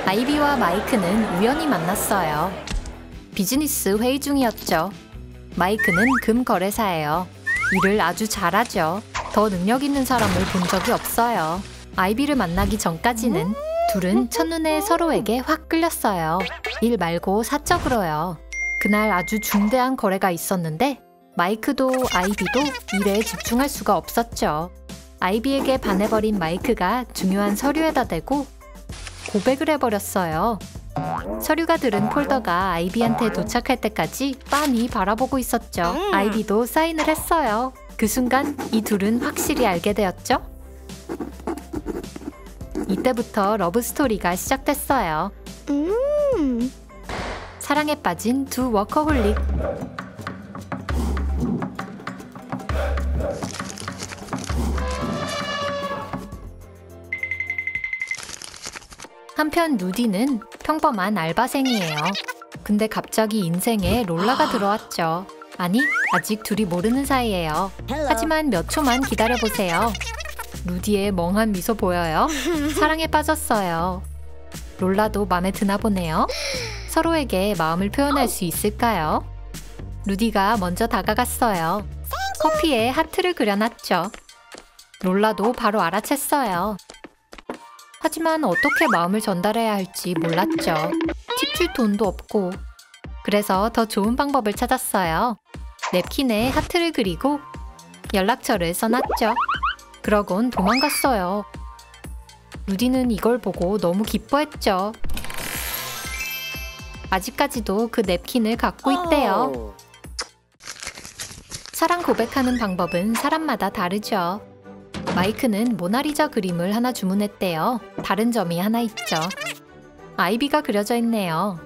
아이비와 마이크는 우연히 만났어요. 비즈니스 회의 중이었죠. 마이크는 금 거래사예요. 일을 아주 잘하죠. 더 능력 있는 사람을 본 적이 없어요. 아이비를 만나기 전까지는 둘은 첫눈에 서로에게 확 끌렸어요. 일 말고 사적으로요. 그날 아주 중대한 거래가 있었는데 마이크도 아이비도 일에 집중할 수가 없었죠. 아이비에게 반해버린 마이크가 중요한 서류에다 대고 고백을 해버렸어요. 서류가 들은 폴더가 아이비한테 도착할 때까지 빤히 바라보고 있었죠. 아이비도 사인을 했어요. 그 순간 이 둘은 확실히 알게 되었죠. 이때부터 러브 스토리가 시작됐어요. 사랑에 빠진 두 워커홀릭. 한편 루디는 평범한 알바생이에요. 근데 갑자기 인생에 롤라가 들어왔죠. 아니, 아직 둘이 모르는 사이예요. 하지만 몇 초만 기다려보세요. 루디의 멍한 미소 보여요? 사랑에 빠졌어요. 롤라도 맘에 드나 보네요. 서로에게 마음을 표현할 수 있을까요? 루디가 먼저 다가갔어요. 커피에 하트를 그려놨죠. 롤라도 바로 알아챘어요. 하지만 어떻게 마음을 전달해야 할지 몰랐죠. 팁 줄 돈도 없고. 그래서 더 좋은 방법을 찾았어요. 냅킨에 하트를 그리고 연락처를 써놨죠. 그러곤 도망갔어요. 루디는 이걸 보고 너무 기뻐했죠. 아직까지도 그 냅킨을 갖고 있대요. 사랑 고백하는 방법은 사람마다 다르죠. 마이크는 모나리자 그림을 하나 주문했대요. 다른 점이 하나 있죠. 아이비가 그려져 있네요.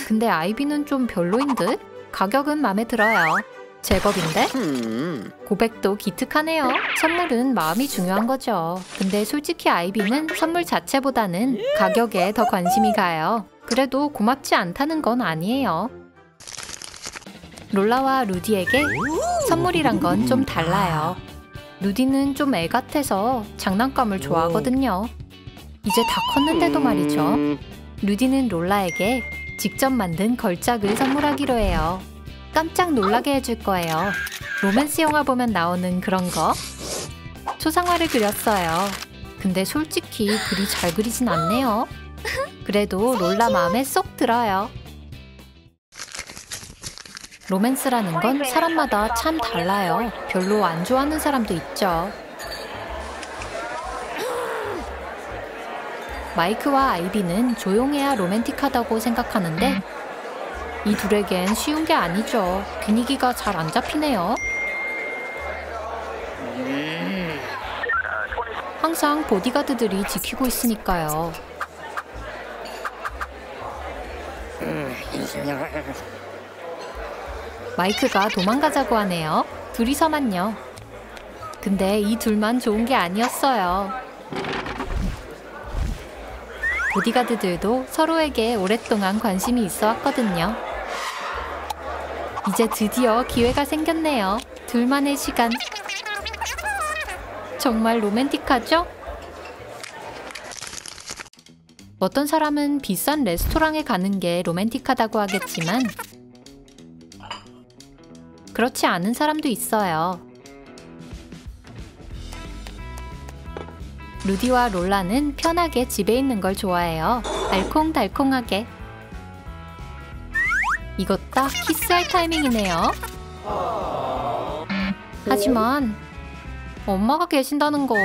근데 아이비는 좀 별로인 듯? 가격은 마음에 들어요. 제법인데? 고백도 기특하네요. 선물은 마음이 중요한 거죠. 근데 솔직히 아이비는 선물 자체보다는 가격에 더 관심이 가요. 그래도 고맙지 않다는 건 아니에요. 롤라와 루디에게 선물이란 건 좀 달라요. 루디는 좀 애 같아서 장난감을 좋아하거든요. 이제 다 컸는데도 말이죠. 루디는 롤라에게 직접 만든 걸작을 선물하기로 해요. 깜짝 놀라게 해줄 거예요. 로맨스 영화 보면 나오는 그런 거. 초상화를 그렸어요. 근데 솔직히 그리 잘 그리진 않네요. 그래도 롤라 마음에 쏙 들어요. 로맨스라는 건 사람마다 참 달라요. 별로 안 좋아하는 사람도 있죠. 마이크와 아이비는 조용해야 로맨틱하다고 생각하는데 이 둘에겐 쉬운 게 아니죠. 분위기가 잘 안 잡히네요. 항상 보디가드들이 지키고 있으니까요. 마이크가 도망가자고 하네요. 둘이서만요. 근데 이 둘만 좋은 게 아니었어요. 보디가드들도 서로에게 오랫동안 관심이 있어 왔거든요. 이제 드디어 기회가 생겼네요. 둘만의 시간. 정말 로맨틱하죠? 어떤 사람은 비싼 레스토랑에 가는 게 로맨틱하다고 하겠지만 그렇지 않은 사람도 있어요. 루디와 롤라는 편하게 집에 있는 걸 좋아해요. 알콩달콩하게. 이거 딱 키스할 타이밍이네요. 하지만 엄마가 계신다는 거.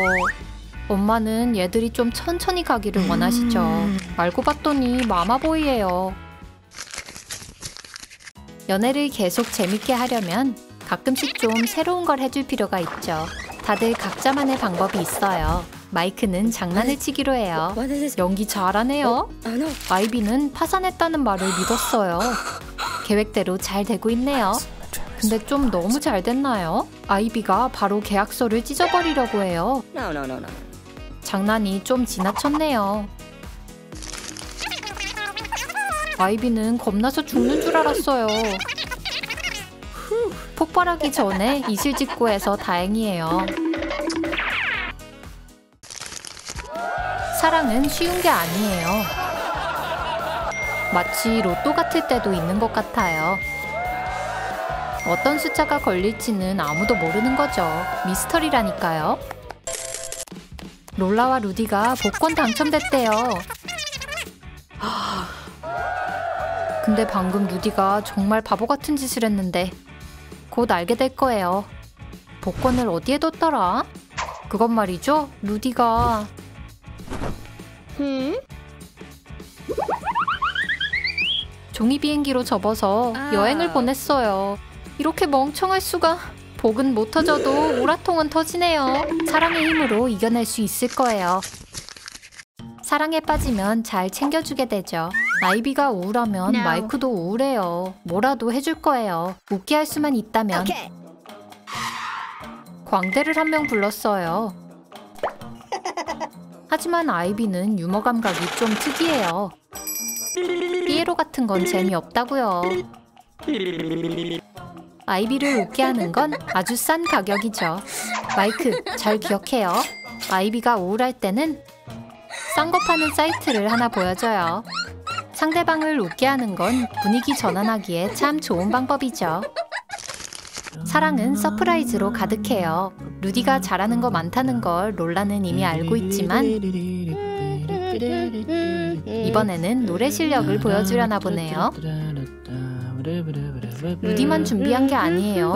엄마는 얘들이 좀 천천히 가기를 원하시죠. 알고 봤더니 마마보이예요. 연애를 계속 재밌게 하려면 가끔씩 좀 새로운 걸 해줄 필요가 있죠. 다들 각자만의 방법이 있어요. 마이크는 장난을 치기로 해요. 연기 잘하네요. 아이비는 파산했다는 말을 믿었어요. 계획대로 잘 되고 있네요. 근데 좀 너무 잘 됐나요? 아이비가 바로 계약서를 찢어버리려고 해요. 장난이 좀 지나쳤네요. 아이비는 겁나서 죽는 줄 알았어요. 폭발하기 전에 이실직고해서 다행이에요. 사랑은 쉬운 게 아니에요. 마치 로또 같을 때도 있는 것 같아요. 어떤 숫자가 걸릴지는 아무도 모르는 거죠. 미스터리라니까요. 롤라와 루디가 복권 당첨됐대요. 근데 방금 루디가 정말 바보 같은 짓을 했는데 곧 알게 될 거예요. 복권을 어디에 뒀더라? 그건 말이죠, 루디가 종이 비행기로 접어서 여행을 보냈어요. 이렇게 멍청할 수가. 복은 못 터져도 오라통은 터지네요. 사랑의 힘으로 이겨낼 수 있을 거예요. 사랑에 빠지면 잘 챙겨주게 되죠. 아이비가 우울하면 마이크도 우울해요. 뭐라도 해줄 거예요. 웃게 할 수만 있다면. 광대를 한 명 불렀어요. 하지만 아이비는 유머 감각이 좀 특이해요. 피에로 같은 건 재미없다고요. 아이비를 웃게 하는 건 아주 싼 가격이죠. 마이크, 잘 기억해요. 아이비가 우울할 때는 싼 거 파는 사이트를 하나 보여줘요. 상대방을 웃게 하는 건 분위기 전환하기에 참 좋은 방법이죠. 사랑은 서프라이즈로 가득해요. 루디가 잘하는 거 많다는 걸 롤라는 이미 알고 있지만 이번에는 노래 실력을 보여주려나 보네요. 루디만 준비한 게 아니에요.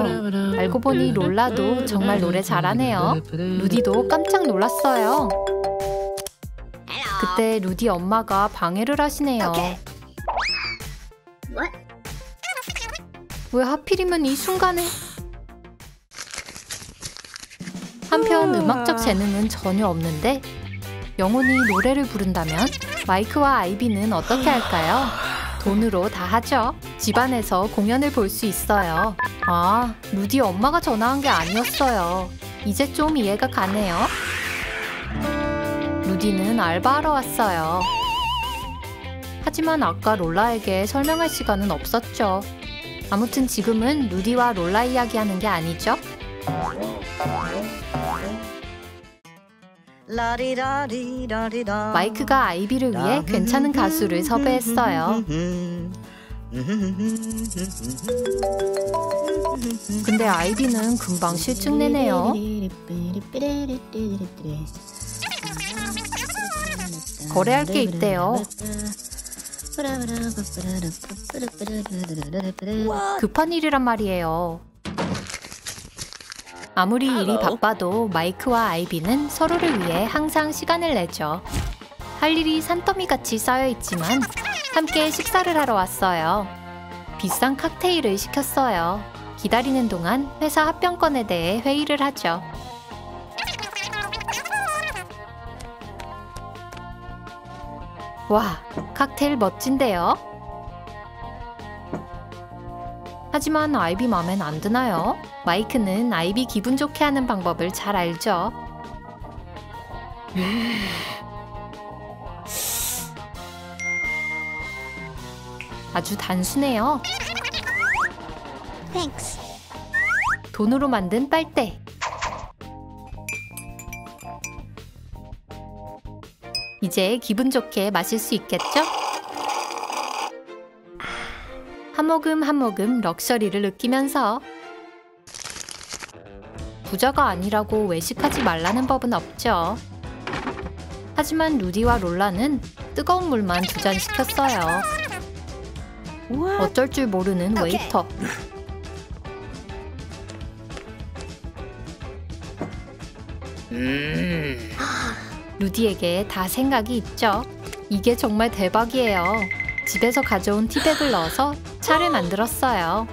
알고 보니 롤라도 정말 노래 잘하네요. 루디도 깜짝 놀랐어요. 그때 루디 엄마가 방해를 하시네요. 왜 하필이면 이 순간에? 한편 음악적 재능은 전혀 없는데 영혼이 노래를 부른다면 마이크와 아이비는 어떻게 할까요? 돈으로 다 하죠. 집안에서 공연을 볼 수 있어요. 아, 루디 엄마가 전화한 게 아니었어요. 이제 좀 이해가 가네요. 루디는 알바하러 왔어요. 하지만 아까 롤라에게 설명할 시간은 없었죠. 아무튼 지금은 루디와 롤라 이야기하는 게 아니죠. 마이크가 아이비를 위해 괜찮은 가수를 섭외했어요. 근데 아이비는 금방 실증내네요. 거래할 게 있대요. 급한 일이란 말이에요. 아무리 일이 바빠도 마이크와 아이비는 서로를 위해 항상 시간을 내죠. 할 일이 산더미같이 쌓여있지만 함께 식사를 하러 왔어요. 비싼 칵테일을 시켰어요. 기다리는 동안 회사 합병권에 대해 회의를 하죠. 와, 칵테일 멋진데요? 하지만 아이비 맘엔 안 드나요? 마이크는 아이비 기분 좋게 하는 방법을 잘 알죠. 아주 단순해요. Thanks. 돈으로 만든 빨대. 이제 기분 좋게 마실 수 있겠죠? 한 모금 한 모금 럭셔리를 느끼면서. 부자가 아니라고 외식하지 말라는 법은 없죠. 하지만 루디와 롤라는 뜨거운 물만 2잔 시켰어요. 어쩔 줄 모르는 웨이터. 루디에게 다 생각이 있죠. 이게 정말 대박이에요. 집에서 가져온 티백을 넣어서 차를 만들었어요.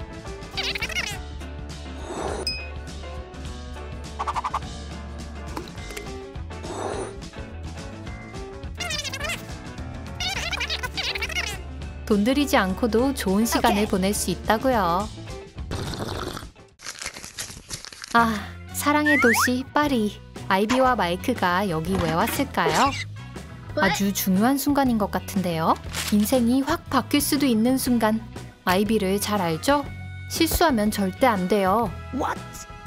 돈 들이지 않고도 좋은 시간을 보낼 수 있다고요. 아, 사랑의 도시 파리. 아이비와 마이크가 여기 왜 왔을까요? 아주 중요한 순간인 것 같은데요. 인생이 확 바뀔 수도 있는 순간. 아이비를 잘 알죠? 실수하면 절대 안 돼요.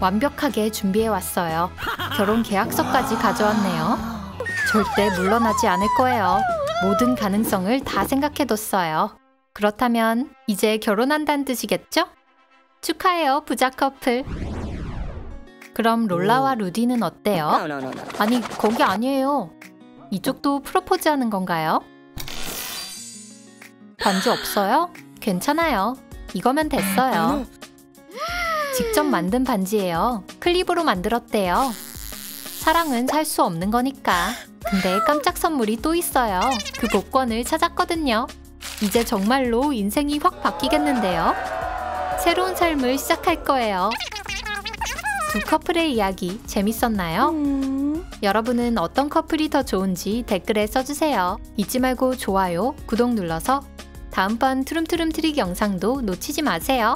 완벽하게 준비해 왔어요. 결혼 계약서까지 가져왔네요. 절대 물러나지 않을 거예요. 모든 가능성을 다 생각해뒀어요. 그렇다면 이제 결혼한다는 뜻이겠죠? 축하해요, 부자 커플. 그럼 롤라와 루디는 어때요? 아니, 거기 아니에요. 이쪽도 프로포즈 하는 건가요? 반지 없어요? 괜찮아요. 이거면 됐어요. 직접 만든 반지예요. 클립으로 만들었대요. 사랑은 살 수 없는 거니까. 근데 깜짝 선물이 또 있어요. 그 복권을 찾았거든요. 이제 정말로 인생이 확 바뀌겠는데요. 새로운 삶을 시작할 거예요. 두 커플의 이야기 재밌었나요? 여러분은 어떤 커플이 더 좋은지 댓글에 써주세요. 잊지 말고 좋아요, 구독 눌러서 다음번 트름트름 트릭 영상도 놓치지 마세요.